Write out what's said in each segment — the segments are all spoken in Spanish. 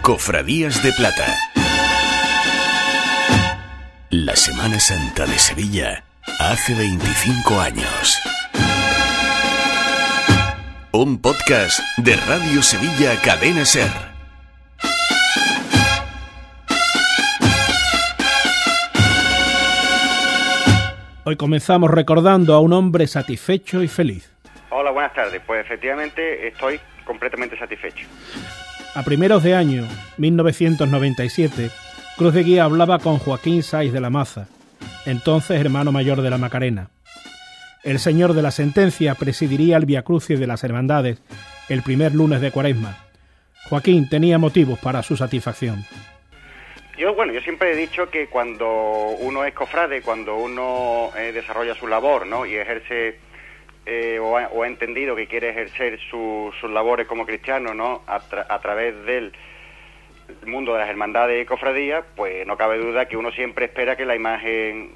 Cofradías de Plata. La Semana Santa de Sevilla hace 25 años. Un podcast de Radio Sevilla Cadena Ser. Hoy comenzamos recordando a un hombre satisfecho y feliz. Hola, buenas tardes. Pues efectivamente estoy completamente satisfecho. A primeros de año, 1997, Cruz de Guía hablaba con Joaquín Saiz de la Maza, entonces hermano mayor de la Macarena. El señor de la sentencia presidiría el Viacrucis de las Hermandades el primer lunes de Cuaresma. Joaquín tenía motivos para su satisfacción. Yo siempre he dicho que cuando uno es cofrade, cuando uno desarrolla su labor, ¿no?, y ejerce o ha entendido que quiere ejercer sus labores como cristiano, ¿no?, a través del mundo de las hermandades y cofradías, pues no cabe duda que uno siempre espera que la imagen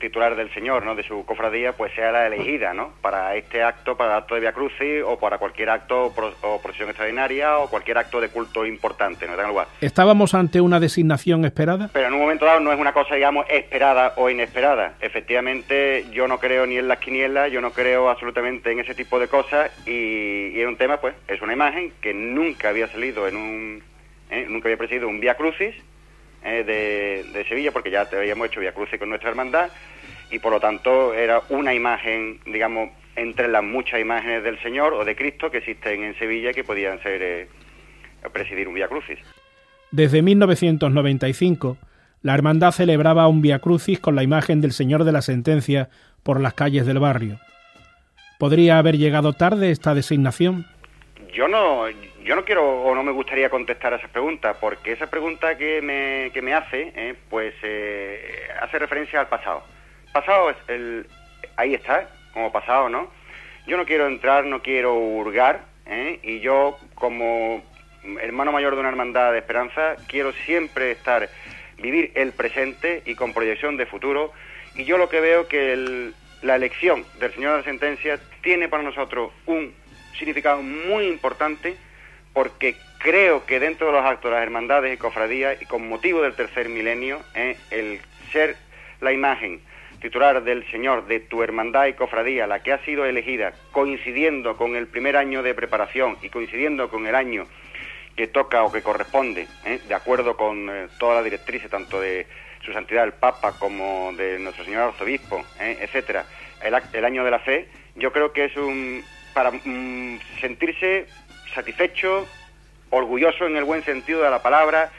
titular del Señor, ¿no?, de su cofradía, pues sea la elegida, ¿no?, para este acto, para el acto de Viacrucis o para cualquier acto o procesión extraordinaria o cualquier acto de culto importante, ¿no?, tenga lugar. ¿Estábamos ante una designación esperada? Pero en un momento dado no es una cosa, digamos, esperada o inesperada. Efectivamente, yo no creo ni en las quinielas, yo no creo absolutamente en ese tipo de cosas y es un tema, pues, es una imagen que nunca había salido nunca había presidido un Viacrucis de Sevilla, porque ya habíamos hecho Viacrucis con nuestra hermandad, y por lo tanto era una imagen, digamos, entre las muchas imágenes del Señor o de Cristo que existen en Sevilla que podían ser presidir un Viacrucis. Desde 1995, la hermandad celebraba un Viacrucis con la imagen del Señor de la Sentencia por las calles del barrio. ¿Podría haber llegado tarde esta designación? Yo no quiero o no me gustaría contestar a esa pregunta, porque esa pregunta que me hace, hace referencia al pasado. Pasado es ahí está, como pasado, ¿no? Yo no quiero entrar, no quiero hurgar, y yo como hermano mayor de una hermandad de esperanza quiero siempre vivir el presente y con proyección de futuro, y yo lo que veo que la elección del Señor de la Sentencia tiene para nosotros un significado muy importante, porque creo que dentro de los actos de las hermandades y cofradías, y con motivo del tercer milenio, el ser la imagen titular del Señor de tu hermandad y cofradía, la que ha sido elegida coincidiendo con el primer año de preparación y coincidiendo con el año que toca o que corresponde, de acuerdo con todas las directrices, tanto de su santidad el Papa como de nuestro señor arzobispo, etcétera, el año de la fe, yo creo que es para sentirse satisfecho, orgulloso en el buen sentido de la palabra,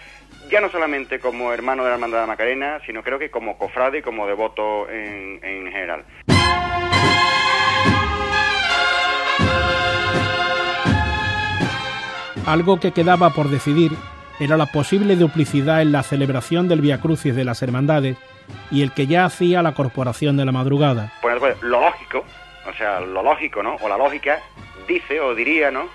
ya no solamente como hermano de la Hermandad de la Macarena, sino creo que como cofrade y como devoto en general. Algo que quedaba por decidir era la posible duplicidad en la celebración del Viacrucis de las Hermandades y el que ya hacía la Corporación de la Madrugada. Pues lo lógico, ¿no?, o la lógica dice o diría, ¿no?,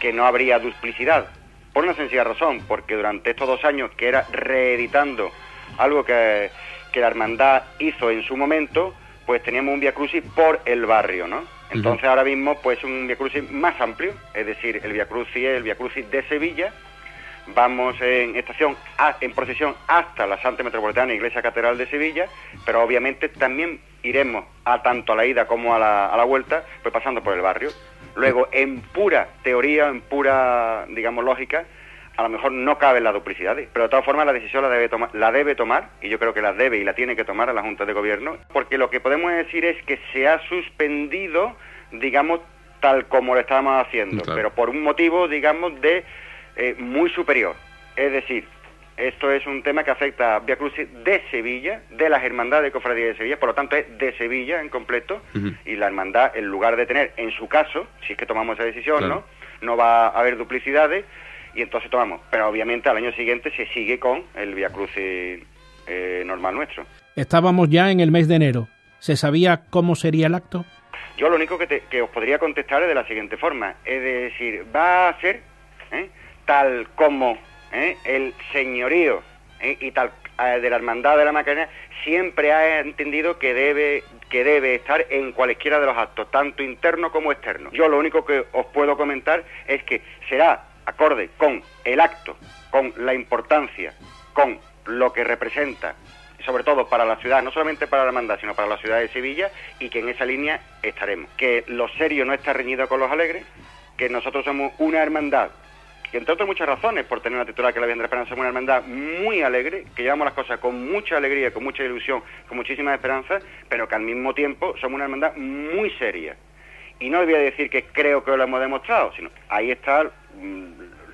que no habría duplicidad, por una sencilla razón, porque durante estos 2 años que era reeditando algo que la hermandad hizo en su momento, pues teníamos un Viacrucis por el barrio, ¿no? Entonces ahora mismo pues un Viacrucis más amplio, es decir, el Viacrucis de Sevilla. Vamos en procesión hasta la Santa Metropolitana Iglesia Catedral de Sevilla, pero obviamente también iremos tanto a la ida como a la vuelta, pues pasando por el barrio. Luego, en pura teoría, en pura, digamos, lógica, a lo mejor no cabe la duplicidad, pero de todas formas la decisión la debe tomar, y yo creo que la debe y la tiene que tomar a la Junta de Gobierno, porque lo que podemos decir es que se ha suspendido, digamos, tal como lo estábamos haciendo, claro, pero por un motivo, digamos, muy superior. Es decir, esto es un tema que afecta a Viacrucis de Sevilla, de las hermandades de cofradía de Sevilla, por lo tanto es de Sevilla en completo, y la hermandad, en lugar de tener, en su caso, si es que tomamos esa decisión, claro, no va a haber duplicidades, y entonces tomamos. Pero obviamente al año siguiente se sigue con el Viacrucis normal nuestro. Estábamos ya en el mes de enero. ¿Se sabía cómo sería el acto? Yo lo único que os podría contestar es de la siguiente forma, es decir, va a ser tal como el señorío y tal de la Hermandad de la Macarena siempre ha entendido que debe estar en cualquiera de los actos, tanto interno como externo. Yo lo único que os puedo comentar es que será acorde con el acto, con la importancia, con lo que representa, sobre todo para la ciudad, no solamente para la hermandad, sino para la ciudad de Sevilla, y que en esa línea estaremos. Que lo serio no está reñido con los alegres, que nosotros somos una hermandad, que entre otras muchas razones, por tener una titular que la Virgen de la Esperanza, somos una hermandad muy alegre, que llevamos las cosas con mucha alegría, con mucha ilusión, con muchísimas esperanzas, pero que al mismo tiempo somos una hermandad muy seria. Y no voy a decir que creo que lo hemos demostrado, sino ahí están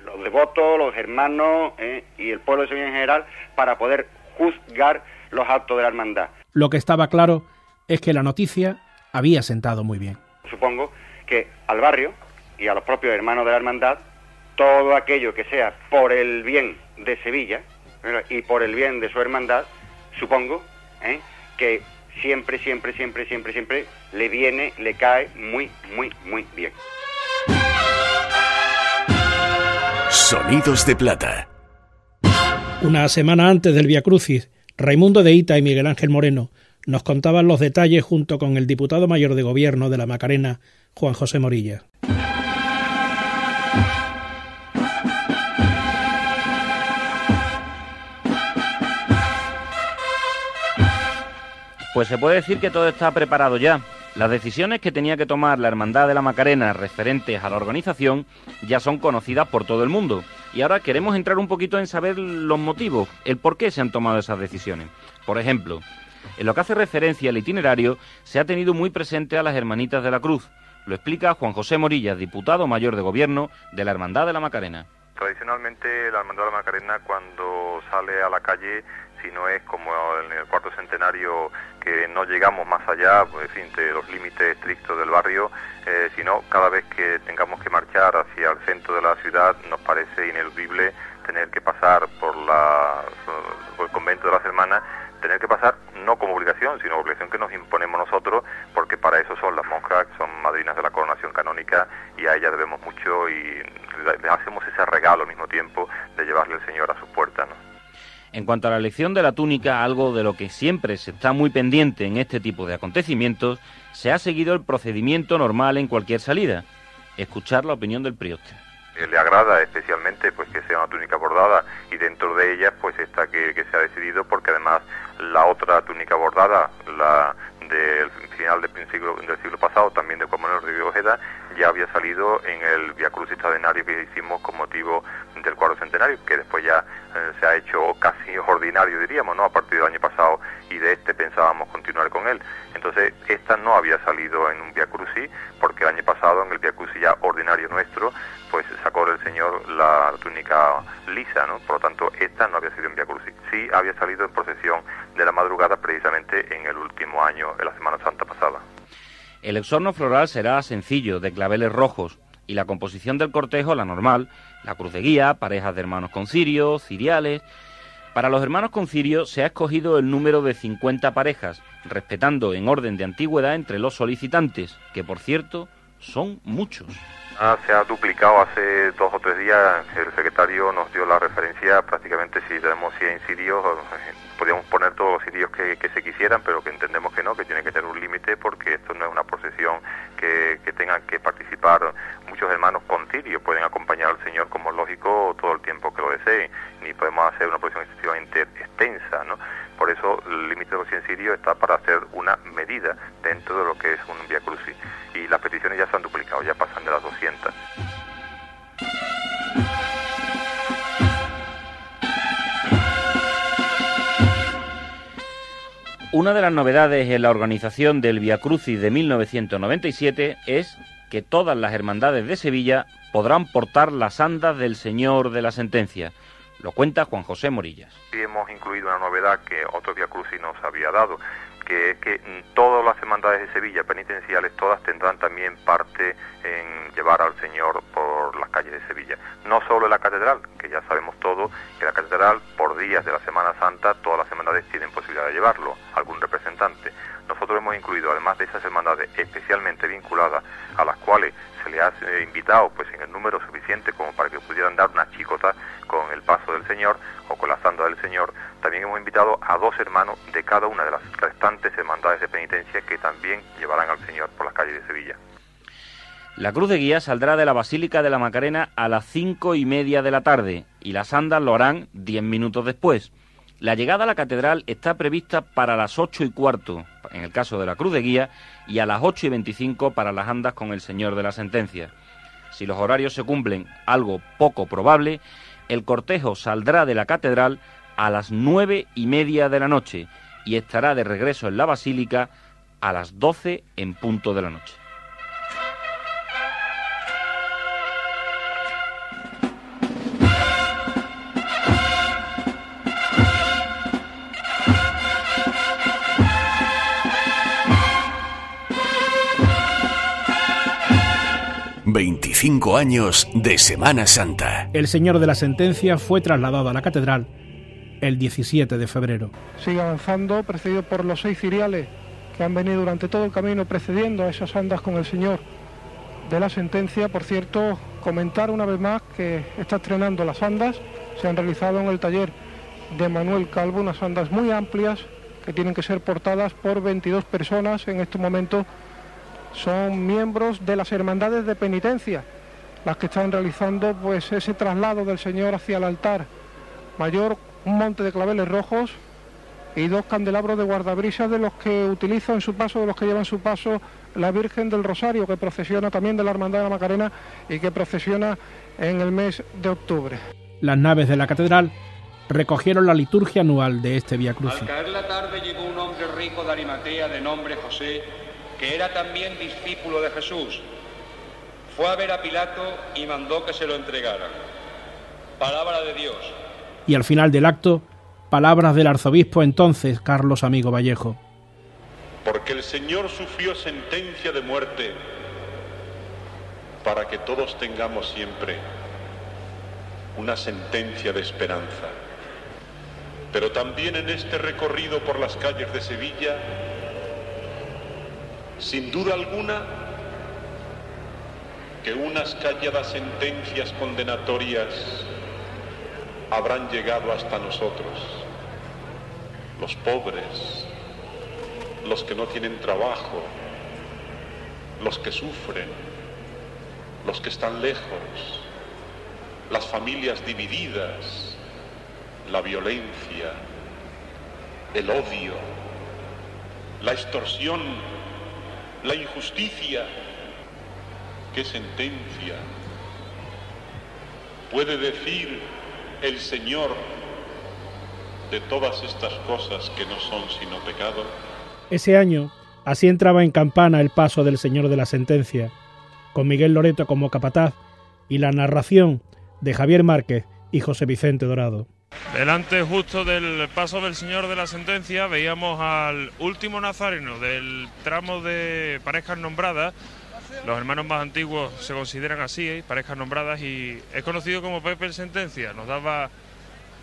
los devotos, los hermanos y el pueblo de Sevilla en general para poder juzgar los actos de la hermandad. Lo que estaba claro es que la noticia había sentado muy bien. Supongo que al barrio y a los propios hermanos de la hermandad, todo aquello que sea por el bien de Sevilla y por el bien de su hermandad, supongo que siempre le viene, le cae muy bien. Sonidos de Plata. Una semana antes del Vía Crucis, Raimundo de Hita y Miguel Ángel Moreno nos contaban los detalles junto con el diputado mayor de Gobierno de la Macarena, Juan José Morillas. Pues se puede decir que todo está preparado ya. Las decisiones que tenía que tomar la Hermandad de la Macarena referentes a la organización ya son conocidas por todo el mundo. Y ahora queremos entrar un poquito en saber los motivos, el por qué se han tomado esas decisiones. Por ejemplo, en lo que hace referencia al itinerario, se ha tenido muy presente a las Hermanitas de la Cruz. Lo explica Juan José Morillas, diputado mayor de Gobierno de la Hermandad de la Macarena. Tradicionalmente la Hermandad de la Macarena, cuando sale a la calle, si no es como en el cuarto centenario que no llegamos más allá, pues, en fin, de los límites estrictos del barrio, sino cada vez que tengamos que marchar hacia el centro de la ciudad nos parece ineludible tener que pasar por el convento de las hermanas, tener que pasar no como obligación, sino obligación que nos imponemos nosotros, porque para eso son las monjas, son madrinas de la coronación canónica, y a ellas debemos mucho y les hacemos ese regalo al mismo tiempo de llevarle al Señor a sus puertas, ¿no? En cuanto a la elección de la túnica, algo de lo que siempre se está muy pendiente en este tipo de acontecimientos, se ha seguido el procedimiento normal en cualquier salida. Escuchar la opinión del prioste. Le agrada especialmente pues que sea una túnica bordada, y dentro de ella pues esta que se ha decidido, porque además la otra túnica bordada, la del final del siglo pasado, también de Juan Manuel Rodríguez Ojeda, ya había salido en el Vía Crucis extraordinario que hicimos con motivo del cuarto centenario, que después ya se ha hecho casi ordinario, diríamos, ¿no?, a partir del año pasado, y de este pensábamos continuar con él. Entonces esta no había salido en un Vía Crucis, porque el año pasado en el Vía Crucis ya ordinario nuestro, pues sacó el Señor la túnica lisa, ¿no? Por lo tanto, esta no había salido en Vía Crucis. Sí había salido en procesión de la madrugada, precisamente en el último año, en la Semana Santa pasada. El exorno floral será sencillo, de claveles rojos, y la composición del cortejo la normal, la cruz de guía, parejas de hermanos con cirios, ciriales. Para los hermanos con cirio se ha escogido el número de 50 parejas, respetando en orden de antigüedad entre los solicitantes, que por cierto son muchos. Se ha duplicado hace 2 o 3 días, el secretario nos dio la referencia, prácticamente si tenemos 100 cirios, podríamos poner todos los cirios que se quisieran, pero que entendemos que no, que tiene que tener un límite, porque esto no es una procesión que tengan que participar muchos hermanos con cirio, pueden acompañar al Señor como es lógico todo el tiempo que lo deseen, ni podemos hacer una procesión excesivamente extensa, ¿no? Por eso el límite de los 100 cirios está para hacer una medida dentro de lo que es un Vía Crucis, y las peticiones ya se han duplicado, ya pasan de las 200. Una de las novedades en la organización del Vía Crucis de 1997 es que todas las hermandades de Sevilla podrán portar las andas del Señor de la Sentencia. Lo cuenta Juan José Morillas. Sí, hemos incluido una novedad que otro Vía Crucis nos había dado, que es que todas las hermandades de Sevilla penitenciales, todas tendrán también parte en llevar al Señor por las calles de Sevilla. No solo en la catedral, que ya sabemos todo, que la catedral, por días de la Semana Santa, todas las hermandades tienen posibilidad de llevarlo, algún representante. Nosotros hemos incluido, además de esas hermandades especialmente vinculadas, a las cuales se les ha invitado pues en el número suficiente como para que pudieran dar una chicota con el paso del Señor o con la sanda del Señor, también hemos invitado a 2 hermanos de cada una de las restantes hermandades de penitencia que también llevarán al Señor por las calles de Sevilla. La cruz de guía saldrá de la Basílica de la Macarena a las 5:30 de la tarde y las andas lo harán 10 minutos después. La llegada a la catedral está prevista para las 8:15, en el caso de la cruz de guía, y a las 8:25 para las andas con el Señor de la Sentencia. Si los horarios se cumplen, algo poco probable, el cortejo saldrá de la catedral a las 9:30 de la noche y estará de regreso en la Basílica a las 12 en punto de la noche. ...25 años de Semana Santa. El Señor de la Sentencia fue trasladado a la catedral el 17 de febrero. Sigue avanzando, precedido por los 6 ciriales que han venido durante todo el camino precediendo a esas andas con el Señor de la Sentencia. Por cierto, comentar una vez más que está estrenando las andas. Se han realizado en el taller de Manuel Calvo unas andas muy amplias que tienen que ser portadas por 22 personas. En este momento son miembros de las hermandades de penitencia las que están realizando pues ese traslado del Señor hacia el altar mayor, un monte de claveles rojos y 2 candelabros de guardabrisas de los que utiliza en su paso, de los que lleva en su paso la Virgen del Rosario, que procesiona también de la Hermandad de la Macarena y que procesiona en el mes de octubre. Las naves de la catedral recogieron la liturgia anual de este Vía Crucis. Al caer la tarde llegó un hombre rico de Arimatea de nombre José, que era también discípulo de Jesús. Fue a ver a Pilato y mandó que se lo entregaran. Palabra de Dios. Y al final del acto, palabras del arzobispo entonces, Carlos Amigo Vallejo. Porque el Señor sufrió sentencia de muerte para que todos tengamos siempre una sentencia de esperanza. Pero también en este recorrido por las calles de Sevilla, sin duda alguna, que unas calladas sentencias condenatorias habrán llegado hasta nosotros, los pobres, los que no tienen trabajo, los que sufren, los que están lejos, las familias divididas, la violencia, el odio, la extorsión, la injusticia. ¿Qué sentencia puede decir el Señor de todas estas cosas que no son sino pecado? Ese año, así entraba en campana el paso del Señor de la Sentencia, con Miguel Loreto como capataz y la narración de Javier Márquez y José Vicente Dorado. Delante justo del paso del Señor de la Sentencia veíamos al último nazareno del tramo de Parejas Nombradas. Los hermanos más antiguos se consideran así, Parejas Nombradas, y es conocido como Pepe el Sentencia. Nos daba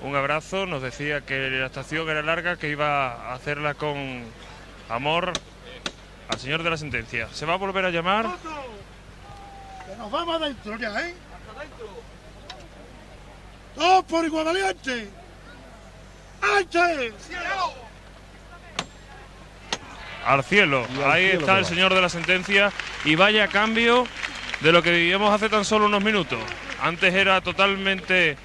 un abrazo, nos decía que la estación era larga, que iba a hacerla con amor al Señor de la Sentencia. Se va a volver a llamar. Que nos vamos adentro ya, ¿eh? ¡Todos por igual valiente! ¡Ante! Al cielo. Ahí está el Señor de la Sentencia, y vaya cambio de lo que vivíamos hace tan solo unos minutos. Antes era totalmente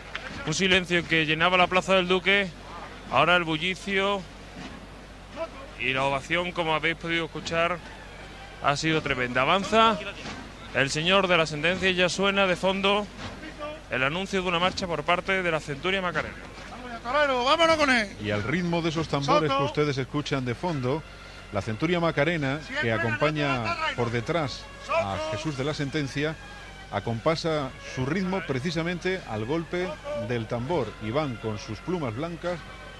un silencio que llenaba la Plaza del Duque, ahora el bullicio y la ovación, como habéis podido escuchar, ha sido tremenda. Avanza el Señor de la Sentencia y ya suena de fondo el anuncio de una marcha por parte de la Centuria Macarena. ¡Vámonos con él! Y al ritmo de esos tambores que ustedes escuchan de fondo, la Centuria Macarena, que acompaña por detrás a Jesús de la Sentencia, acompasa su ritmo precisamente al golpe del tambor, y van con sus plumas blancas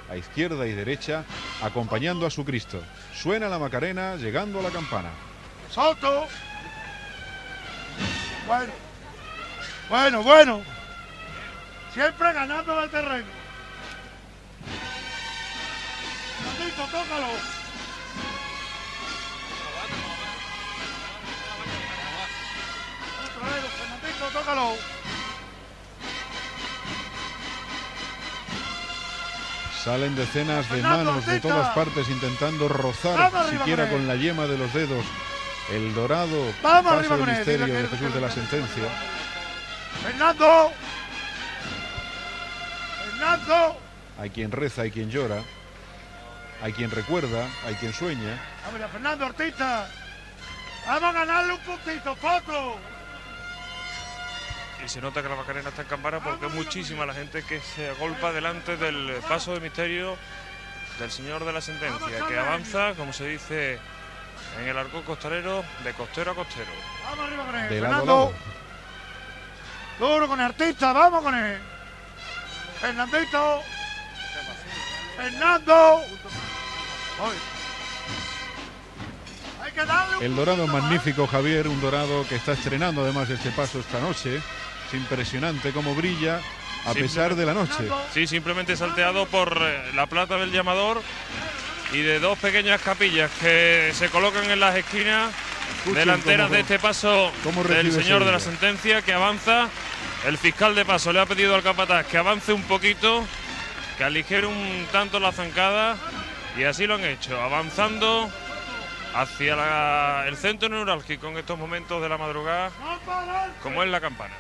a izquierda y derecha acompañando a su Cristo. Suena la Macarena llegando a la campana. ¡Soto! Bueno. Siempre ganando el terreno. Fernandito, tócalo. Otra vez, Fernandito, tócalo. Salen decenas de manos de todas partes intentando rozar siquiera con la yema de los dedos El dorado Vamos paso arriba del con él, misterio dile de que- Jesús de la Sentencia. Fernando. Fernando. Hay quien reza, hay quien llora, hay quien recuerda, hay quien sueña. A ver, a Fernando Artista. Vamos a ganarle un puntito, foto. Y se nota que la Macarena está en campana porque es muchísima la gente que se agolpa delante del paso de misterio del Señor de la Sentencia, que avanza, como se dice en el arco costalero, de costero a costero. Vamos arriba con él. De lado a Fernando. lado. Duro con el Artista, vamos con él. Fernandito. Fernando. Hoy. Hay que darle un El dorado puntito más. magnífico, Javier, un dorado que está estrenando además este paso esta noche. Es impresionante cómo brilla a pesar de la noche. Sí, simplemente salteado por la plata del llamador y de dos pequeñas capillas que se colocan en las esquinas delanteras cómo- de este paso cómo del recibe Señor de la Sevilla. Sentencia, que avanza. El fiscal de paso le ha pedido al capataz que avance un poquito, que aligere un tanto la zancada, y así lo han hecho, avanzando hacia el centro neurálgico en estos momentos de la madrugada, como es la campana.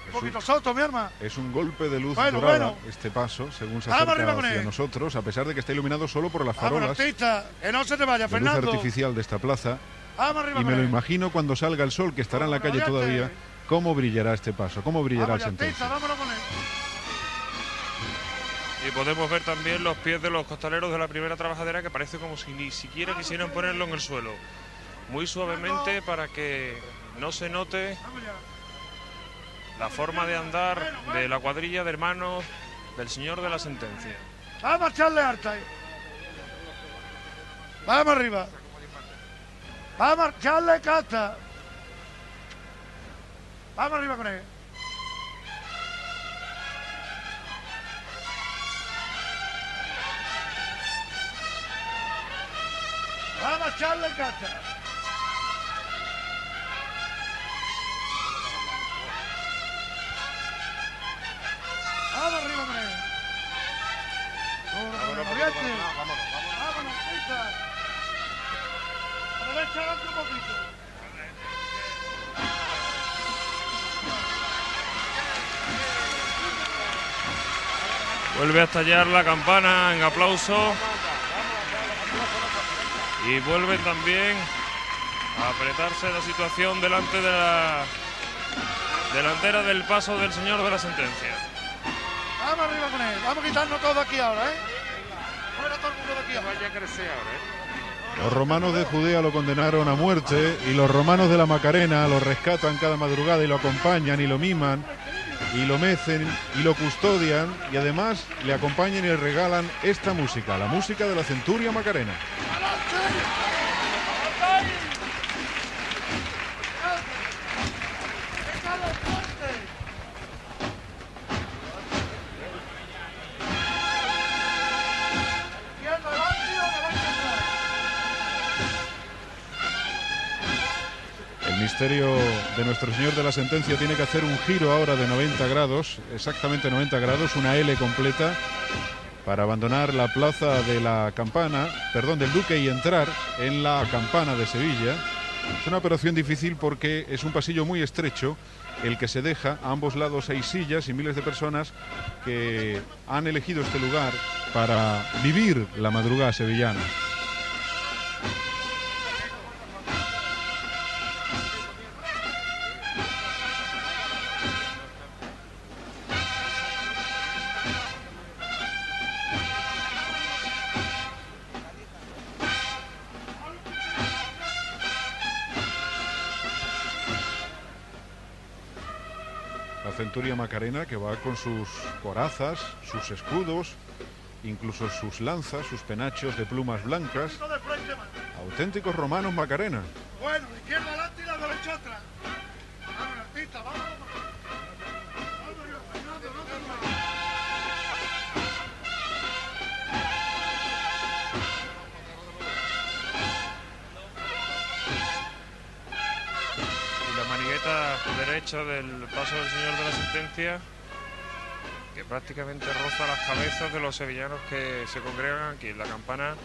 Un poquito soto, mi hermano. Es un golpe de luz Bueno, dorada bueno. este paso, según se Vamos acerca arriba con hacia él. nosotros, a pesar de que está iluminado solo por las Vamos, farolas Artista. Que no se te vaya, de luz Fernando. artificial de esta plaza. Vamos arriba Y con me lo él. imagino cuando salga el sol, que estará en la calle Vamos, todavía, Oriente. cómo brillará este paso, cómo brillará Vamos, el Sentencia. Artista, vámonos con él. Y podemos ver también los pies de los costaleros de la primera trabajadera, que parece como si ni siquiera quisieran ponerlo en el suelo. Muy suavemente para que no se note Vamos ya. la forma de andar de la cuadrilla de hermanos del Señor de la Sentencia. Vamos a echarle harta ahí. Vamos arriba. Vamos a echarle cata. Vamos arriba con él. Vamos a echarle cata. Vamos arriba con él. Vámonos, vámonos, Pisa. Aprovecha adelante un poquito. Vuelve a estallar la campana en aplauso. Y vuelve también a apretarse la situación delante de la delantera del paso del Señor de la Sentencia. Vamos arriba con él. Vamos a quitarnos todo aquí ahora, ¿eh? Fuera todo el mundo de aquí. Vaya a crecer ahora, ¿eh? Los romanos de Judea lo condenaron a muerte y los romanos de la Macarena lo rescatan cada madrugada y lo acompañan y lo miman y lo mecen y lo custodian y además le acompañan y le regalan esta música, la música de la Centuria Macarena. El misterio de Nuestro Señor de la Sentencia tiene que hacer un giro ahora de 90 grados, exactamente 90 grados, una L completa, para abandonar la plaza de la Campana, perdón, del Duque y entrar en la Campana de Sevilla. Es una operación difícil porque es un pasillo muy estrecho el que se deja. A ambos lados hay sillas y miles de personas que han elegido este lugar para vivir la madrugada sevillana. La Centuria Macarena, que va con sus corazas, sus escudos, incluso sus lanzas, sus penachos de plumas blancas. De frente, man. Auténticos romanos Macarena. Bueno, la izquierda adelante y la derecha atrás. Vamos, Artista, vamos. Vamos, Fernando, no te muevas. Y la manigueta derecha del paso del Señor de la Sentencia, que prácticamente roza las cabezas de los sevillanos que se congregan aquí en la campana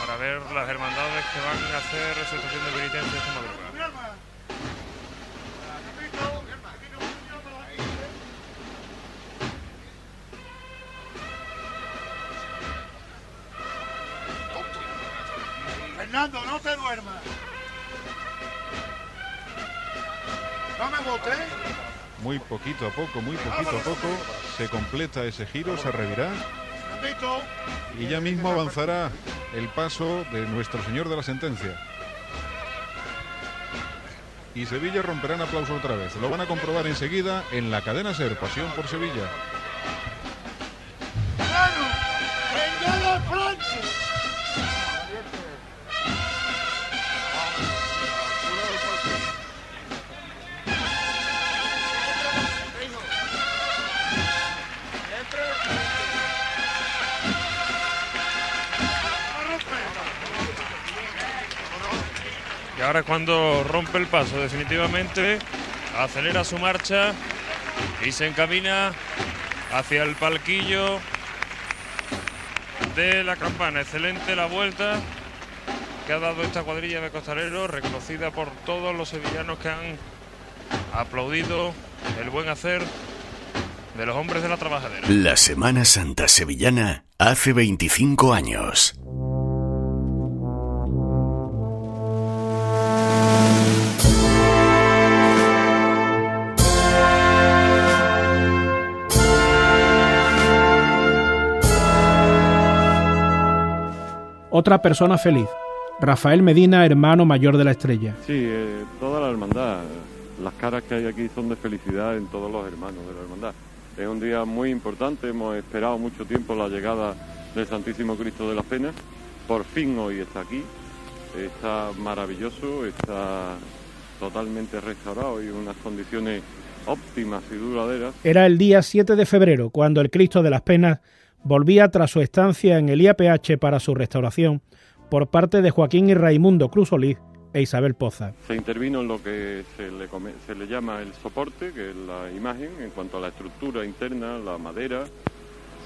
para para ver las hermandades que van a hacer receptación de penitencia esta madrugada. Fernando, no te duermas. No me botes. Muy poquito a poco se completa ese giro, se revirá y ya mismo avanzará el paso de Nuestro Señor de la Sentencia. Y Sevilla romperá en aplauso otra vez. Lo van a comprobar enseguida en la cadena SER, Pasión por Sevilla. Y ahora es cuando rompe el paso definitivamente, acelera su marcha y se encamina hacia el palquillo de la campana. Excelente la vuelta que ha dado esta cuadrilla de costaleros, reconocida por todos los sevillanos que han aplaudido el buen hacer de los hombres de la trabajadera. La Semana Santa sevillana hace 25 años. Otra persona feliz, Rafael Medina, hermano mayor de la Estrella. Sí, toda la hermandad, las caras que hay aquí son de felicidad en todos los hermanos de la hermandad. Es un día muy importante, hemos esperado mucho tiempo la llegada del Santísimo Cristo de las Penas. Por fin hoy está aquí, está maravilloso, está totalmente restaurado y en unas condiciones óptimas y duraderas. Era el día 7 de febrero cuando el Cristo de las Penas volvía tras su estancia en el IAPH para su restauración por parte de Joaquín y Raimundo Cruz Solís e Isabel Poza. Se intervino en lo que se le llama el soporte, que es la imagen, en cuanto a la estructura interna, la madera.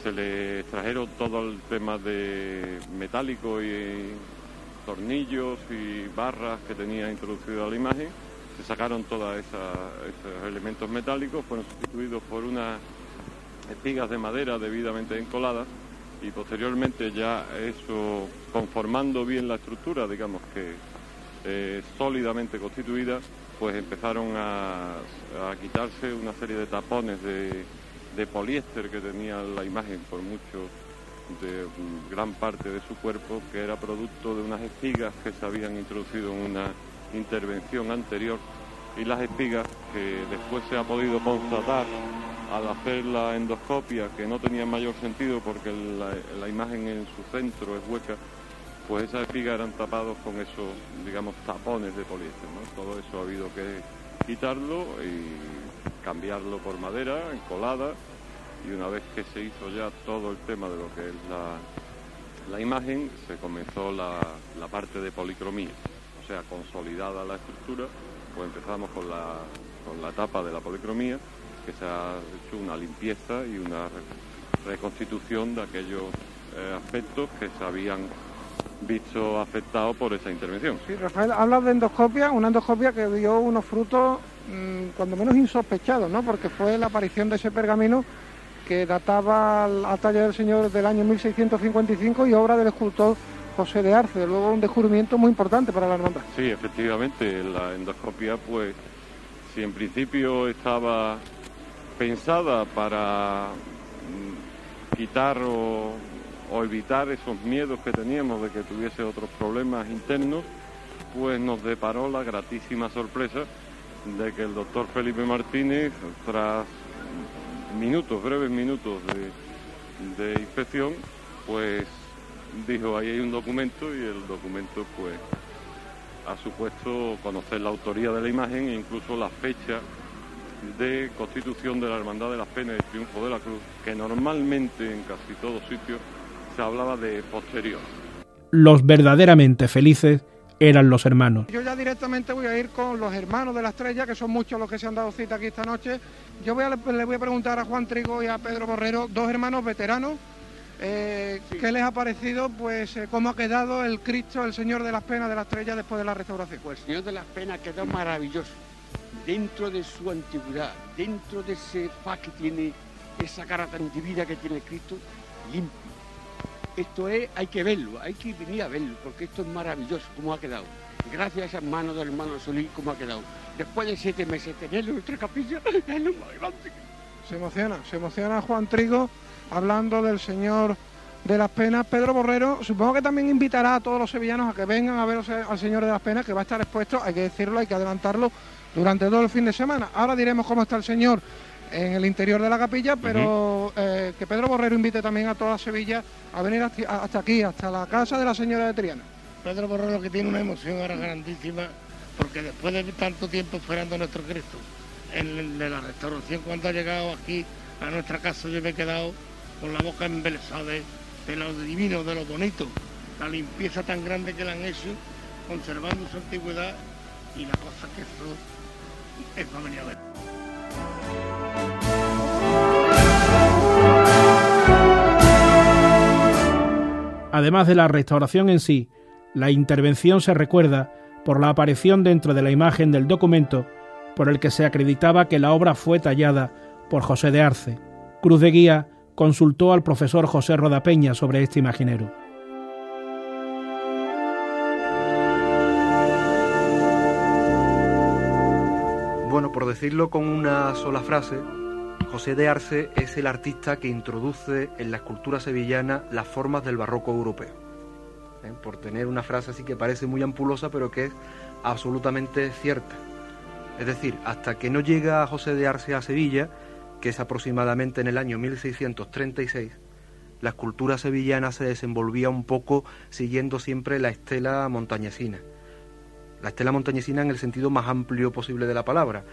Se le extrajeron todo el tema de metálico y tornillos y barras que tenía introducido a la imagen. Se sacaron todos esos elementos metálicos, fueron sustituidos por unas espigas de madera debidamente encoladas y posteriormente ya eso, conformando bien la estructura, digamos que sólidamente constituida, pues empezaron a quitarse una serie de tapones de poliéster que tenía la imagen por mucho de gran parte de su cuerpo, que era producto de unas espigas que se habían introducido en una intervención anterior, y las espigas que después se ha podido constatar al hacer la endoscopia, que no tenía mayor sentido porque la imagen en su centro es hueca, pues esas espigas eran tapados con esos, digamos, tapones de poliéster, ¿no? Todo eso ha habido que quitarlo y cambiarlo por madera encolada, y una vez que se hizo ya todo el tema de lo que es la imagen, se comenzó la parte de policromía, o sea, consolidada la estructura, pues empezamos con la etapa de la policromía, que se ha hecho una limpieza y una reconstitución de aquellos aspectos que se habían visto afectados por esa intervención. Sí, Rafael, hablas de endoscopia, una endoscopia que dio unos frutos cuando menos insospechados, ¿no? Porque fue la aparición de ese pergamino que databa al taller del Señor del año 1655 y obra del escultor José de Arce, luego un descubrimiento muy importante para la hermandad. Sí, efectivamente, la endoscopia, pues, si en principio estaba pensada para quitar o evitar esos miedos que teníamos de que tuviese otros problemas internos, pues nos deparó la gratísima sorpresa de que el doctor Felipe Martínez, tras breves minutos de inspección, pues dijo, ahí hay un documento, y el documento pues ha supuesto conocer la autoría de la imagen e incluso la fecha de constitución de la Hermandad de las Penas y el Triunfo de la Cruz, que normalmente en casi todos sitios se hablaba de posterior. Los verdaderamente felices eran los hermanos. Yo ya directamente voy a ir con los hermanos de la Estrella, que son muchos los que se han dado cita aquí esta noche. Yo le voy a preguntar a Juan Trigo y a Pedro Borrero, dos hermanos veteranos, ¿Qué les ha parecido, pues, cómo ha quedado el Cristo, el Señor de las Penas de la Estrella después de la restauración? Pues el Señor de las Penas quedó maravilloso, dentro de su antigüedad, dentro de ese faz que tiene, esa cara tan divina que tiene Cristo, limpio. Esto es, hay que verlo, hay que venir a verlo, porque esto es maravilloso, cómo ha quedado. Gracias a esas manos del hermano Solís, cómo ha quedado. Después de 7 meses tenerlo en nuestra capilla, es lo más grande. Se emociona Juan Trigo hablando del Señor de las Penas. Pedro Borrero, supongo que también invitará a todos los sevillanos a que vengan a ver al Señor de las Penas, que va a estar expuesto, hay que decirlo, hay que adelantarlo, durante todo el fin de semana. Ahora diremos cómo está el Señor en el interior de la capilla, pero que Pedro Borrero invite también a toda Sevilla a venir hasta aquí, hasta la casa de la Señora de Triana. Pedro Borrero, que tiene una emoción ahora grandísima, porque después de tanto tiempo esperando a nuestro Cristo, en la restauración, cuando ha llegado aquí a nuestra casa, yo me he quedado con la boca embelesada de lo divino, de lo bonito, la limpieza tan grande que le han hecho, conservando su antigüedad, y la cosa que eso es para venir a ver. Además de la restauración en sí, la intervención se recuerda por la aparición dentro de la imagen del documento por el que se acreditaba que la obra fue tallada por José de Arce. Cruz de Guía consultó al profesor José Rodapeña sobre este imaginero. Bueno, por decirlo con una sola frase, José de Arce es el artista que introduce en la escultura sevillana las formas del barroco europeo. Por tener una frase así que parece muy ampulosa, pero que es absolutamente cierta. Es decir, hasta que no llega José de Arce a Sevilla, que es aproximadamente en el año 1636, la escultura sevillana se desenvolvía un poco siguiendo siempre la estela montañesina. La estela montañesina en el sentido más amplio posible de la palabra.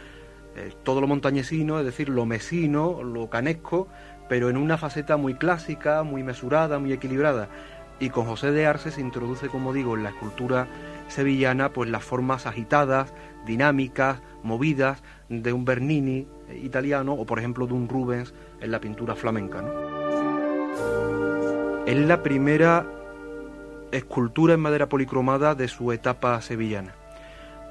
Todo lo montañesino, es decir, lo mesino, lo canesco, pero en una faceta muy clásica, muy mesurada, muy equilibrada. Y con José de Arce se introduce, como digo, en la escultura sevillana, pues las formas agitadas, dinámicas, movidas de un Bernini italiano o, por ejemplo, de un Rubens en la pintura flamenca, ¿no? Es la primera escultura en madera policromada de su etapa sevillana,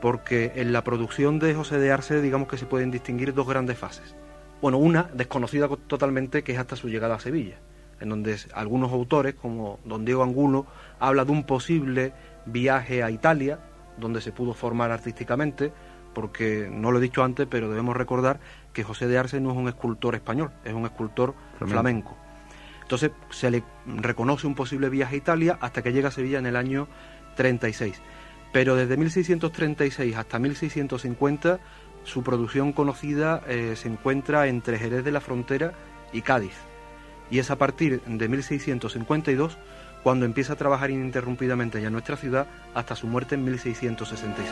porque en la producción de José de Arce, digamos que se pueden distinguir dos grandes fases. Bueno, una desconocida totalmente, que es hasta su llegada a Sevilla, en donde algunos autores, como don Diego Angulo, habla de un posible viaje a Italia, donde se pudo formar artísticamente, porque no lo he dicho antes, pero debemos recordar que José de Arce no es un escultor español, es un escultor flamenco. Entonces se le reconoce un posible viaje a Italia hasta que llega a Sevilla en el año 36. Pero desde 1636 hasta 1650 su producción conocida se encuentra entre Jerez de la Frontera y Cádiz. Y es a partir de 1652 cuando empieza a trabajar ininterrumpidamente ya en nuestra ciudad hasta su muerte en 1666.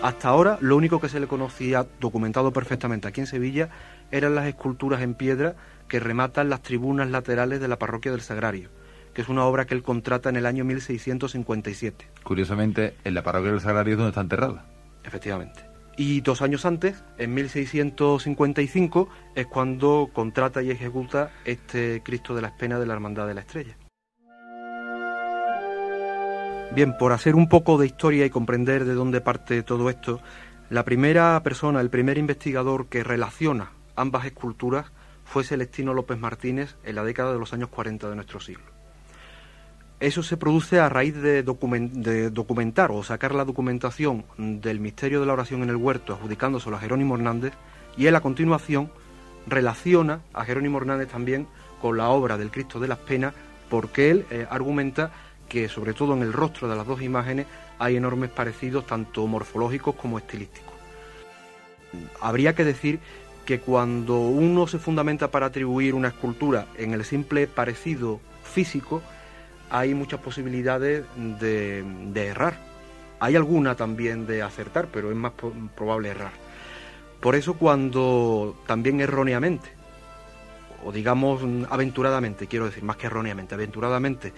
Hasta ahora lo único que se le conocía documentado perfectamente aquí en Sevilla eran las esculturas en piedra que rematan las tribunas laterales de la parroquia del Sagrario, que es una obra que él contrata en el año 1657. Curiosamente, en la parroquia del Sagrario es donde está enterrada. Efectivamente. Y 2 años antes, en 1655, es cuando contrata y ejecuta este Cristo de las Penas de la Hermandad de la Estrella. Bien, por hacer un poco de historia y comprender de dónde parte todo esto, la primera persona, el primer investigador que relaciona ambas esculturas fue Celestino López Martínez en la década de los años 40 de nuestro siglo. Eso se produce a raíz de documentar o sacar la documentación del misterio de la oración en el huerto, adjudicándoselo a Jerónimo Hernández, y él a continuación relaciona a Jerónimo Hernández también con la obra del Cristo de las Penas, porque él argumenta que sobre todo en el rostro de las dos imágenes hay enormes parecidos tanto morfológicos como estilísticos. Habría que decir que cuando uno se fundamenta para atribuir una escultura en el simple parecido físico, hay muchas posibilidades de errar. Hay alguna también de acertar, pero es más probable errar. Por eso cuando también erróneamente, o digamos aventuradamente, quiero decir, más que erróneamente, aventuradamente,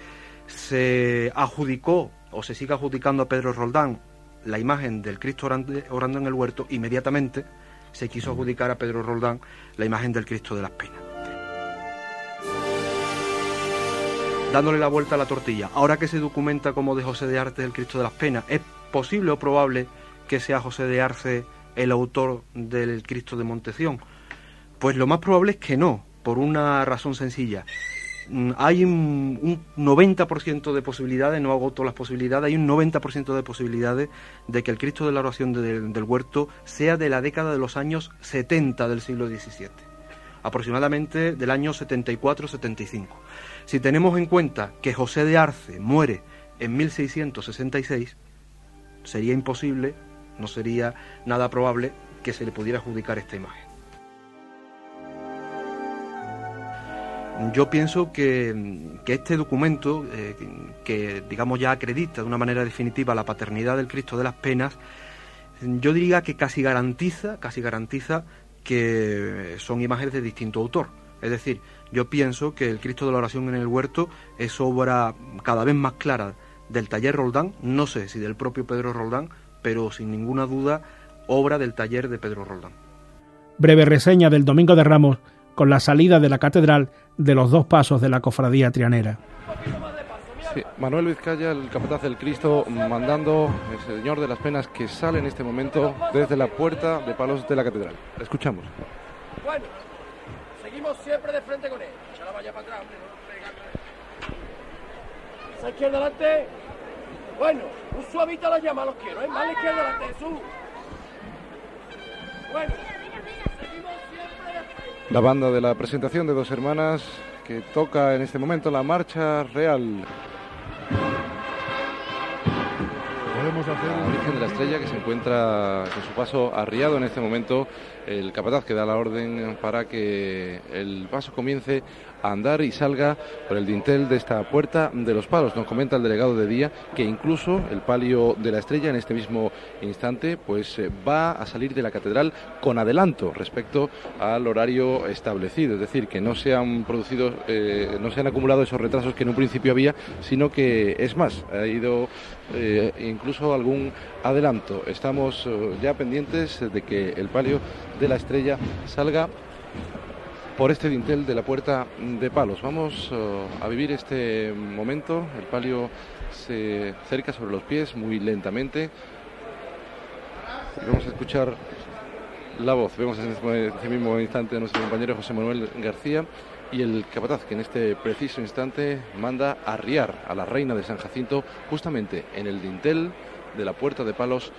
se adjudicó o se sigue adjudicando a Pedro Roldán la imagen del Cristo orando en el huerto, inmediatamente se quiso adjudicar a Pedro Roldán la imagen del Cristo de las Penas. dándole la vuelta a la tortilla. Ahora que se documenta como de José de Arce el Cristo de las Penas, ¿es posible o probable que sea José de Arce el autor del Cristo de Monteción? Pues lo más probable es que no, por una razón sencilla. Hay un 90% de posibilidades, no agoto las posibilidades, hay un 90% de posibilidades de que el Cristo de la Oración del Huerto sea de la década de los años 70 del siglo XVII, aproximadamente del año 74-75. Si tenemos en cuenta que José de Arce muere en 1666, sería imposible, no sería nada probable que se le pudiera adjudicar esta imagen. Yo pienso que este documento, que digamos ya acredita de una manera definitiva la paternidad del Cristo de las Penas, yo diría que casi garantiza que son imágenes de distinto autor. Es decir, yo pienso que el Cristo de la Oración en el Huerto es obra cada vez más clara del taller Roldán, no sé si del propio Pedro Roldán, pero sin ninguna duda obra del taller de Pedro Roldán. Breve reseña del Domingo de Ramos con la salida de la catedral de los dos pasos de la cofradía trianera. Sí, Manuel Vizcaya, el capataz del Cristo, mandando el Señor de las Penas, que sale en este momento desde la puerta de palos de la catedral. Escuchamos. Bueno, seguimos siempre de frente con él. Echa la valla para atrás, hombre. Esa izquierda adelante. Bueno, un suavito a la llama los quiero, ¿eh? Más a la izquierda adelante, Jesús. Bueno, seguimos siempre de frente. La banda de la presentación de Dos Hermanas, que toca en este momento la marcha real. Podemos hacer la Virgen de la Estrella, que se encuentra con su paso arriado en este momento. El capataz que da la orden para que el paso comience a andar y salga por el dintel de esta puerta de los palos. Nos comenta el delegado de día que incluso el palio de la Estrella en este mismo instante pues va a salir de la catedral con adelanto respecto al horario establecido, es decir, que no se han producido, no se han acumulado esos retrasos que en un principio había, sino que es más, ha ido incluso algún adelanto. Estamos ya pendientes de que el palio de la Estrella salga por este dintel de la puerta de palos. Vamos a vivir este momento. El palio se acerca sobre los pies muy lentamente. Vamos a escuchar la voz. Vemos en este mismo instante a nuestro compañero José Manuel García y el capataz, que en este preciso instante manda arriar a la Reina de San Jacinto justamente en el dintel de la puerta de palos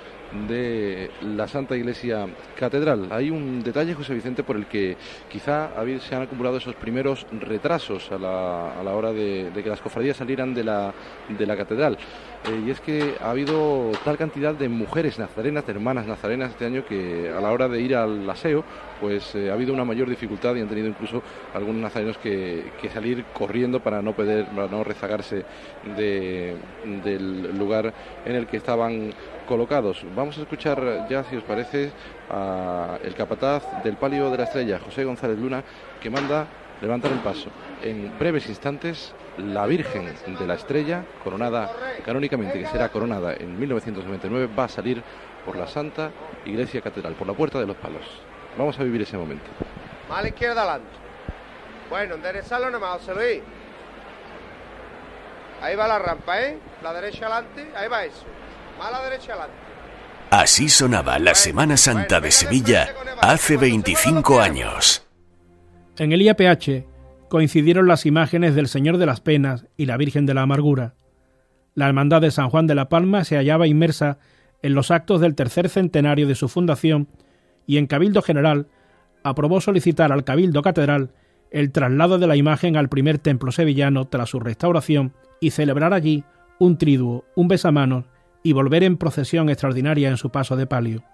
de la Santa Iglesia Catedral. Hay un detalle, José Vicente, por el que quizá se han acumulado esos primeros retrasos a la hora de que las cofradías salieran de la catedral. Y es que ha habido tal cantidad de mujeres nazarenas, de hermanas nazarenas este año, que a la hora de ir al aseo pues ha habido una mayor dificultad y han tenido incluso algunos nazarenos que salir corriendo para no rezagarse del lugar en el que estaban colocados. Vamos a escuchar ya, si os parece, a el capataz del palio de la Estrella, José González Luna, que manda levantar el paso. En breves instantes, la Virgen de la Estrella, coronada canónicamente, que será coronada en 1999, va a salir por la Santa Iglesia Catedral, por la Puerta de los Palos. Vamos a vivir ese momento. Más a la izquierda adelante. Bueno, enderezarlo nomás, José Luis. Ahí va la rampa, ¿eh? La derecha adelante, ahí va eso. Más a la derecha adelante. Así sonaba la Semana Santa de Sevilla hace 25 años. En el IAPH coincidieron las imágenes del Señor de las Penas y la Virgen de la Amargura. La Hermandad de San Juan de la Palma se hallaba inmersa en los actos del tercer centenario de su fundación y en Cabildo General aprobó solicitar al Cabildo Catedral el traslado de la imagen al primer templo sevillano tras su restauración y celebrar allí un triduo, un besamanos y volver en procesión extraordinaria en su paso de palio.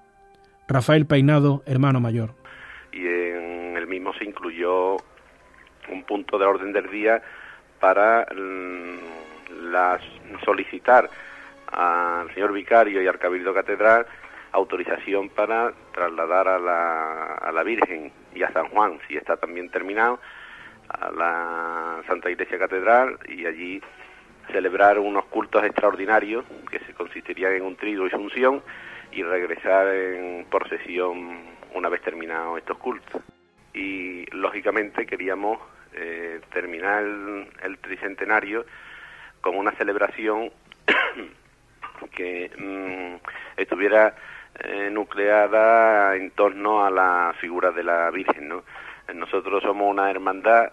Rafael Peinado, hermano mayor. Y en el mismo se incluyó un punto de orden del día para solicitar al señor vicario y al Cabildo Catedral autorización para trasladar a la Virgen y a San Juan, si está también terminado, a la Santa Iglesia Catedral y allí celebrar unos cultos extraordinarios que se consistirían en un triduo y función y regresar en procesión una vez terminados estos cultos. Y lógicamente queríamos terminar el tricentenario con una celebración que estuviera nucleada en torno a la figura de la Virgen, ¿no? Nosotros somos una hermandad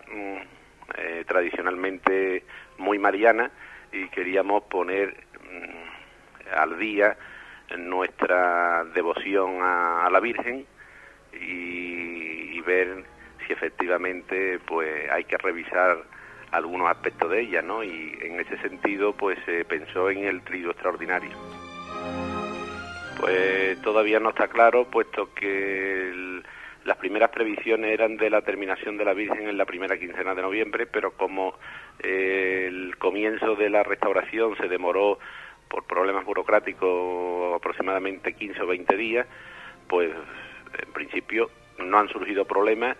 tradicionalmente muy mariana y queríamos poner al día nuestra devoción a la Virgen y ver si efectivamente pues hay que revisar algunos aspectos de ella, ¿no? Y en ese sentido pues se pensó en el Tríduo Extraordinario. Pues todavía no está claro, puesto que las primeras previsiones eran de la terminación de la Virgen en la primera quincena de noviembre, pero como el comienzo de la restauración se demoró por problemas burocráticos aproximadamente 15 o 20 días, pues en principio no han surgido problemas,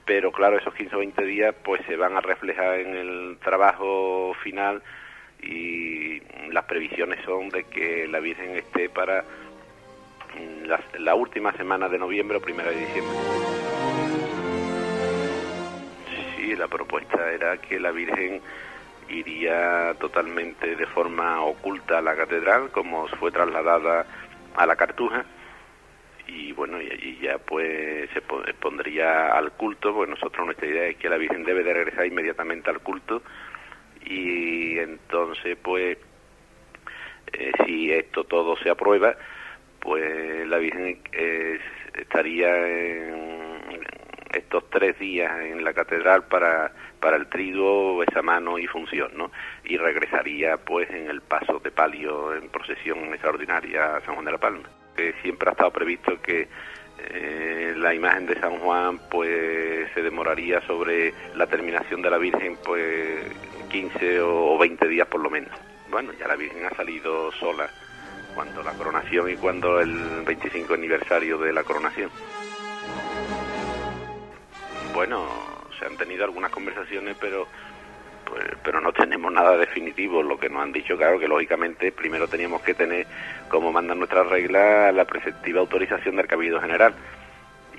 pero claro, esos 15 o 20 días pues se van a reflejar en el trabajo final y las previsiones son de que la Virgen esté para la última semana de noviembre o primera de diciembre. Sí, la propuesta era que la Virgen iría totalmente de forma oculta a la catedral, como fue trasladada a la Cartuja, y bueno, y allí ya pues se pondría al culto, pues nosotros nuestra idea es que la Virgen debe de regresar inmediatamente al culto, y entonces pues si esto todo se aprueba, pues la Virgen estaría en estos 3 días en la catedral para el triduo, besamano y función, ¿no? Y regresaría pues en el paso de palio en procesión extraordinaria a San Juan de la Palma. Siempre ha estado previsto que la imagen de San Juan pues se demoraría sobre la terminación de la Virgen pues 15 o 20 días por lo menos. Bueno, ya la Virgen ha salido sola cuando la coronación y cuando el 25 aniversario de la coronación. Bueno, se han tenido algunas conversaciones, pero no tenemos nada definitivo. Lo que nos han dicho, claro, que lógicamente primero teníamos que tener, como mandan nuestras reglas, la preceptiva autorización del Cabildo General,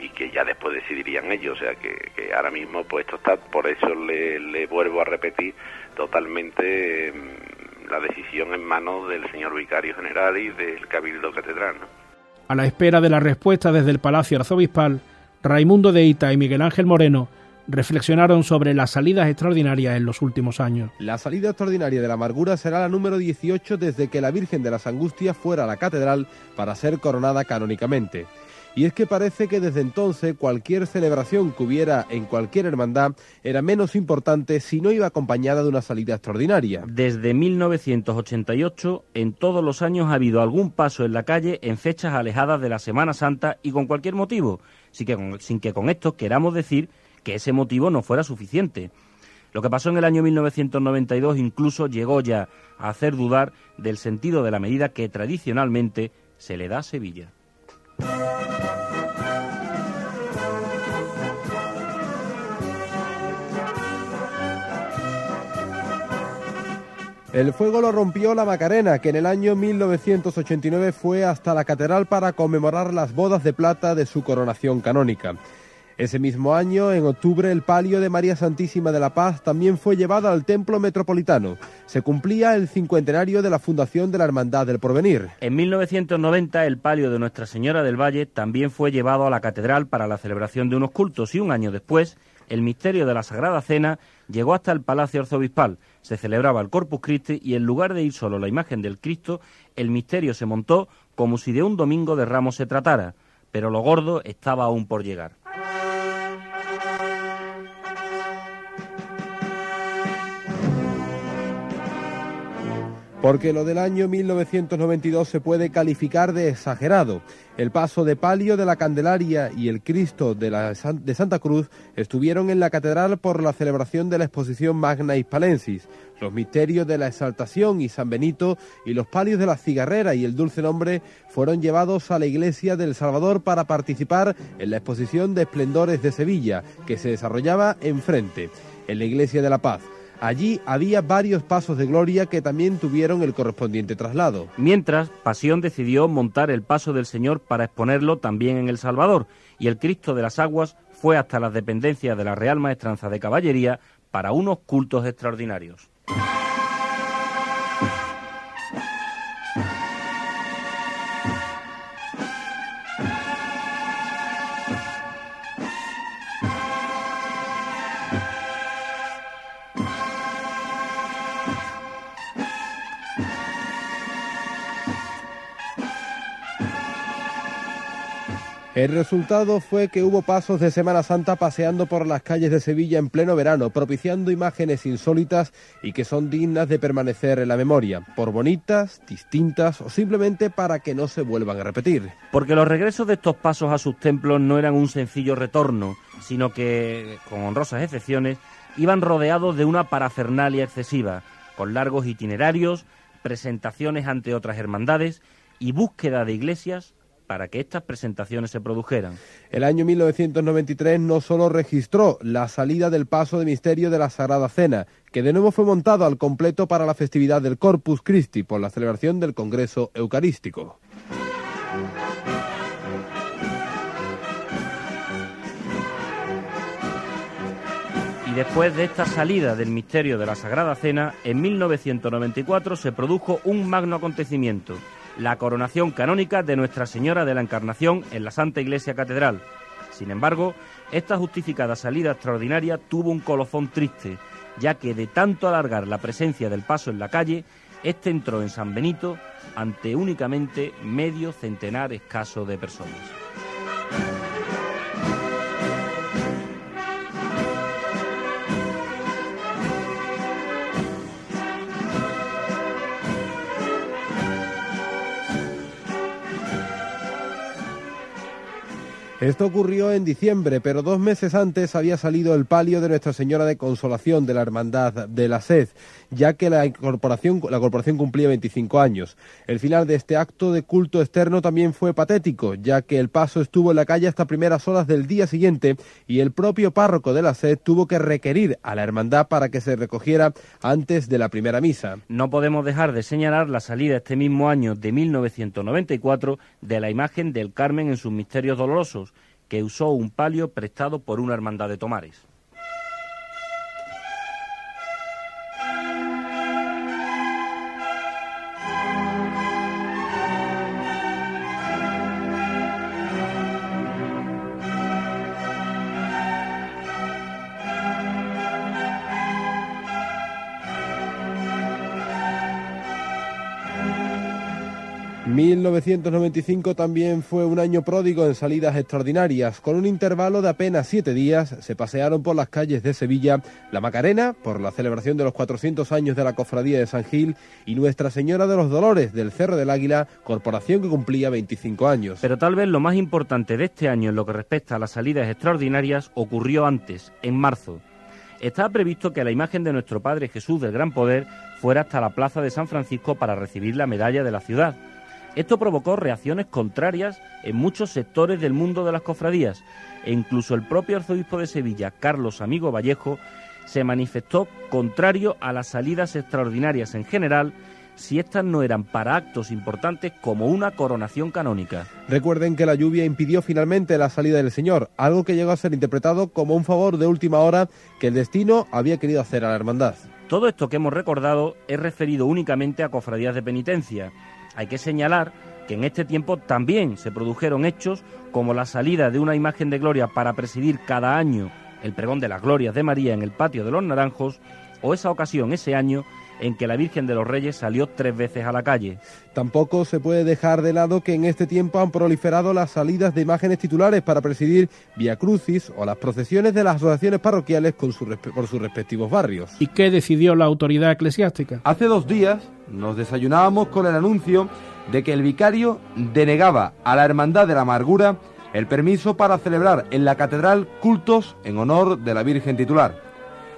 y que ya después decidirían ellos. O sea, que ahora mismo pues esto está, por eso le vuelvo a repetir totalmente la decisión en manos del señor Vicario General y del Cabildo Catedral, ¿no? A la espera de la respuesta desde el Palacio Arzobispal, Raimundo de Hita y Miguel Ángel Moreno reflexionaron sobre las salidas extraordinarias en los últimos años. La salida extraordinaria de la Amargura será la número 18 desde que la Virgen de las Angustias fuera a la catedral para ser coronada canónicamente. Y es que parece que desde entonces cualquier celebración que hubiera en cualquier hermandad era menos importante si no iba acompañada de una salida extraordinaria. Desde 1988, en todos los años ha habido algún paso en la calle en fechas alejadas de la Semana Santa y con cualquier motivo, sin que con esto queramos decir que ese motivo no fuera suficiente. Lo que pasó en el año 1992 incluso llegó ya a hacer dudar del sentido de la medida que tradicionalmente se le da a Sevilla. El fuego lo rompió la Macarena, que en el año 1989 fue hasta la catedral para conmemorar las bodas de plata de su coronación canónica. Ese mismo año, en octubre, el palio de María Santísima de la Paz también fue llevado al Templo Metropolitano. Se cumplía el 50º de la fundación de la Hermandad del Porvenir. En 1990, el palio de Nuestra Señora del Valle también fue llevado a la catedral para la celebración de unos cultos y un año después, el misterio de la Sagrada Cena llegó hasta el Palacio Arzobispal. Se celebraba el Corpus Christi y en lugar de ir solo la imagen del Cristo, el misterio se montó como si de un domingo de Ramos se tratara, pero lo gordo estaba aún por llegar. Porque lo del año 1992 se puede calificar de exagerado. El paso de palio de la Candelaria y el Cristo de Santa Cruz estuvieron en la catedral por la celebración de la exposición Magna Hispalensis. Los misterios de la Exaltación y San Benito y los palios de la Cigarrera y el Dulce Nombre fueron llevados a la iglesia del Salvador para participar en la exposición de Esplendores de Sevilla, que se desarrollaba enfrente, en la iglesia de la Paz. Allí había varios pasos de gloria que también tuvieron el correspondiente traslado. Mientras, Pasión decidió montar el Paso del Señor para exponerlo también en El Salvador, y el Cristo de las Aguas fue hasta las dependencias de la Real Maestranza de Caballería para unos cultos extraordinarios. El resultado fue que hubo pasos de Semana Santa paseando por las calles de Sevilla en pleno verano, propiciando imágenes insólitas y que son dignas de permanecer en la memoria, por bonitas, distintas o simplemente para que no se vuelvan a repetir. Porque los regresos de estos pasos a sus templos no eran un sencillo retorno, sino que, con honrosas excepciones, iban rodeados de una parafernalia excesiva, con largos itinerarios, presentaciones ante otras hermandades y búsqueda de iglesias para que estas presentaciones se produjeran. El año 1993 no solo registró la salida del paso de misterio de la Sagrada Cena, que de nuevo fue montado al completo para la festividad del Corpus Christi por la celebración del Congreso Eucarístico. Y después de esta salida del misterio de la Sagrada Cena, en 1994 se produjo un magno acontecimiento: la coronación canónica de Nuestra Señora de la Encarnación en la Santa Iglesia Catedral. Sin embargo, esta justificada salida extraordinaria tuvo un colofón triste, ya que de tanto alargar la presencia del paso en la calle, este entró en San Benito ante únicamente medio centenar escaso de personas. Esto ocurrió en diciembre, pero 2 meses antes había salido el palio de Nuestra Señora de Consolación de la Hermandad de la Sed, ya que la corporación cumplía 25 años. El final de este acto de culto externo también fue patético, ya que el paso estuvo en la calle hasta primeras horas del día siguiente y el propio párroco de la Sed tuvo que requerir a la hermandad para que se recogiera antes de la primera misa. No podemos dejar de señalar la salida este mismo año de 1994 de la imagen del Carmen en sus misterios dolorosos, que usó un palio prestado por una hermandad de Tomares. En 1995 también fue un año pródigo en salidas extraordinarias. Con un intervalo de apenas 7 días se pasearon por las calles de Sevilla la Macarena, por la celebración de los 400 años de la Cofradía de San Gil, y Nuestra Señora de los Dolores del Cerro del Águila, corporación que cumplía 25 años. Pero tal vez lo más importante de este año en lo que respecta a las salidas extraordinarias ocurrió antes, en marzo. Estaba previsto que la imagen de nuestro Padre Jesús del Gran Poder fuera hasta la plaza de San Francisco para recibir la medalla de la ciudad. Esto provocó reacciones contrarias en muchos sectores del mundo de las cofradías, e incluso el propio arzobispo de Sevilla, Carlos Amigo Vallejo, se manifestó contrario a las salidas extraordinarias en general, si estas no eran para actos importantes como una coronación canónica. Recuerden que la lluvia impidió finalmente la salida del Señor, algo que llegó a ser interpretado como un favor de última hora que el destino había querido hacer a la hermandad. Todo esto que hemos recordado es referido únicamente a cofradías de penitencia. Hay que señalar que en este tiempo también se produjeron hechos como la salida de una imagen de gloria para presidir cada año el pregón de las glorias de María en el patio de los Naranjos, o esa ocasión, ese año, en que la Virgen de los Reyes salió 3 veces a la calle. Tampoco se puede dejar de lado que en este tiempo han proliferado las salidas de imágenes titulares para presidir Vía Crucis o las procesiones de las asociaciones parroquiales por sus respectivos barrios. ¿Y qué decidió la autoridad eclesiástica? Hace 2 días nos desayunábamos con el anuncio de que el vicario denegaba a la Hermandad de la Amargura el permiso para celebrar en la catedral cultos en honor de la Virgen titular.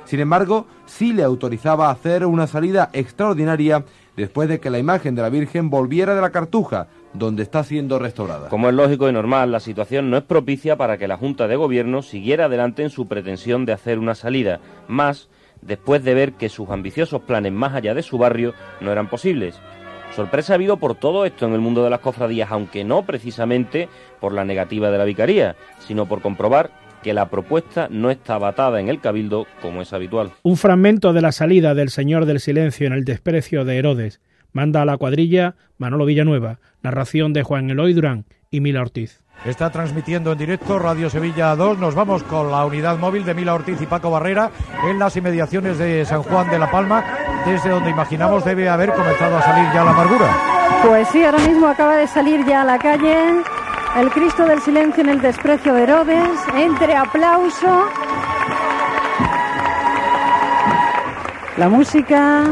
Sin embargo, sí le autorizaba a hacer una salida extraordinaria después de que la imagen de la Virgen volviera de la Cartuja, donde está siendo restaurada. Como es lógico y normal, la situación no es propicia para que la Junta de Gobierno siguiera adelante en su pretensión de hacer una salida, más después de ver que sus ambiciosos planes más allá de su barrio no eran posibles. Sorpresa ha habido por todo esto en el mundo de las cofradías, aunque no precisamente por la negativa de la vicaría, sino por comprobar que la propuesta no estaba atada en el cabildo como es habitual. Un fragmento de la salida del Señor del Silencio en el desprecio de Herodes. Manda a la cuadrilla Manolo Villanueva, narración de Juan Eloy Durán y Mila Ortiz. Está transmitiendo en directo Radio Sevilla 2. Nos vamos con la unidad móvil de Mila Ortiz y Paco Barrera en las inmediaciones de San Juan de la Palma, desde donde imaginamos debe haber comenzado a salir ya la amargura. Pues sí, ahora mismo acaba de salir ya a la calle el Cristo del Silencio en el desprecio de Herodes, entre aplauso, la música,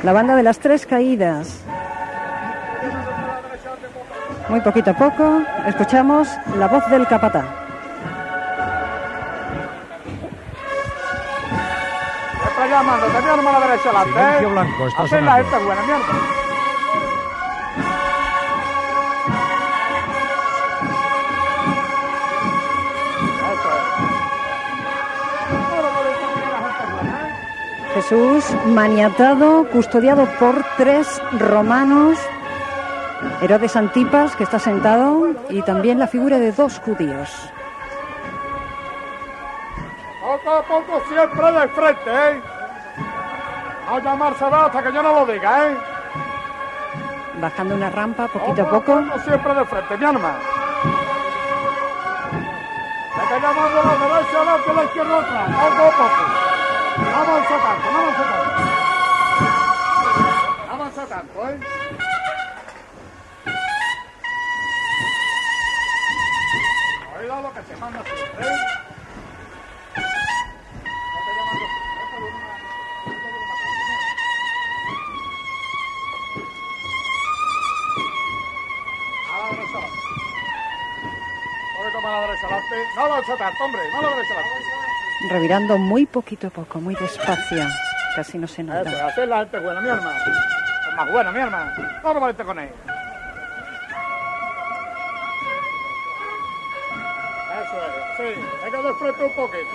la banda de las Tres Caídas. Muy poquito a poco escuchamos la voz del capataz. Está llamando, te a la derecha adelante. Silencio blanco, está sonando. Hacen esta buena mierda. Jesús maniatado, custodiado por 3 romanos, Herodes Antipas, que está sentado, y también la figura de 2 judíos. Poco a poco siempre de frente, ¿eh? No llamarse hasta que yo no lo diga, ¿eh? Bajando una rampa poquito a poco. Siempre de frente, mi alma. Hay que llamando a la derecha, adelante, a la izquierda otra. Poco a poco. No avanza tanto, no avanza tanto. No avanza tanto, ¿eh? Cuidado que se manda siempre, ¿eh? No avanza tanto, hombre, no lo derecha adelante. Revirando muy poquito a poco, muy despacio, casi no se nota. Eso, hacer la gente buena, mi hermano. Es más buena, mi hermano. No lo valiste con él. Eso es, sí, hay que de frente un poquito.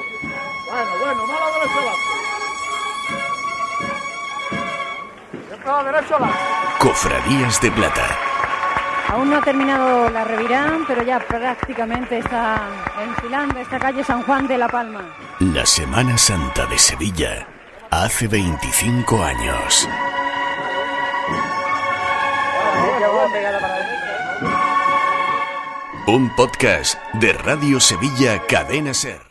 Bueno, no a la derecha adelante. Siempre a la derecha adelante. Cofradías de Plata. Aún no ha terminado la revirán, pero ya prácticamente está enfilando esta calle San Juan de la Palma. La Semana Santa de Sevilla, hace 25 años. Un podcast de Radio Sevilla Cadena Ser.